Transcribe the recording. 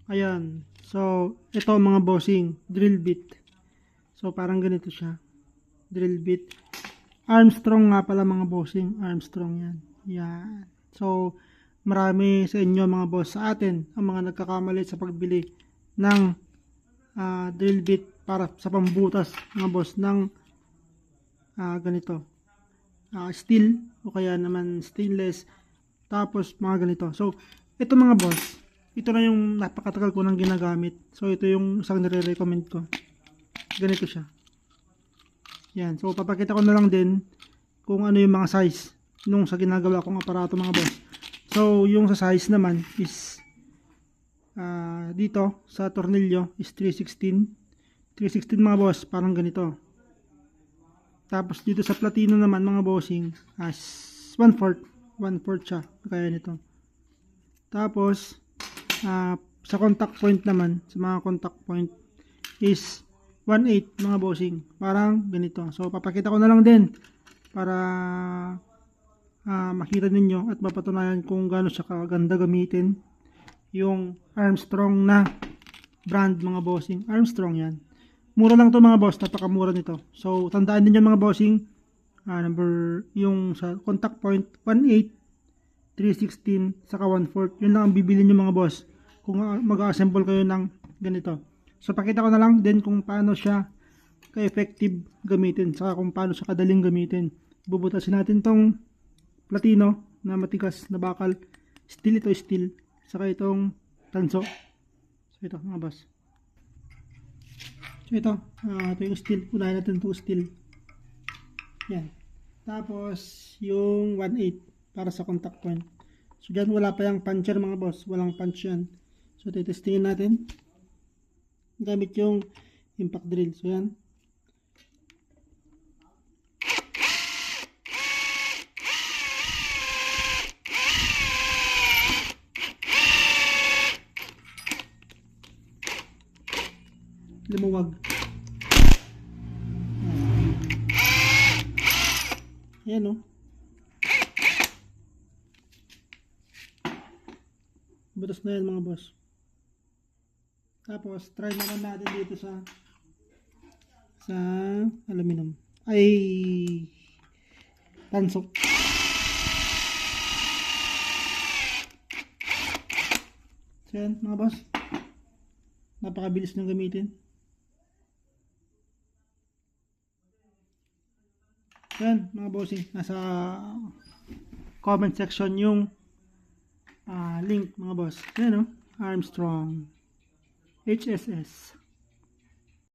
Ayan. So, ito mga bossing, drill bit. So, parang ganito siya. Drill bit. Armstrong nga pala mga bossing. Armstrong yan. Yan. So, marami sa inyo mga boss sa atin ang mga nagkakamali sa pagbili ng drill bit para sa pambutas mga boss ng ganito. Steel o kaya naman stainless. Tapos mga ganito. So, ito mga boss, ito na yung napakatagal ko nang ginagamit. So, ito yung isang nire-recommend ko. Ganito siya. Yan. So, papakita ko na lang din kung ano yung mga size nung sa ginagawa kong aparato mga boss. So, yung sa size naman is dito sa tornilyo is 316. 316 mga boss, parang ganito. Tapos dito sa platino naman mga bossing, as 1/4. 1/4 siya. Kaya nito. Tapos, sa contact point naman, sa mga contact point is 1/8 mga bossing. Parang ganito. So, papakita ko na lang din para makita ninyo at mapatunayan kung gaano siya kaganda gamitin. Yung Armstrong na brand mga bossing. Armstrong yan. Mura lang to mga boss. Napakamura nito. So, tandaan din yan mga bossing. Number, yung sa contact point, 1/8, 316, saka 1/4. Yun lang ang bibili nyo mga boss. Kung mag-assemble kayo ng ganito. So, pakita ko na lang din kung paano siya ka-effective gamitin. Saka kung paano siya kadaling gamitin. Bubutasin natin tong platino na matigas na bakal. Steel ito, steel. Saka itong tanso. So, ito mga boss. So, ito yung steel. Unahin natin itong steel. Yan. Tapos, yung 1/8 para sa contact point. So, dyan wala pa yung puncher mga boss. Walang punch yan. So, titestingin natin. Gamit yung impact drill. So, yan. Lumuwag. Ayan o. Butas na yan mga boss. Tapos, try naman natin dito sa aluminum. Ay, tanso. So yan mga boss. Napakabilis ng gamitin. Yan mga bossing, nasa comment section yung link mga boss. Yan o, Armstrong HSS.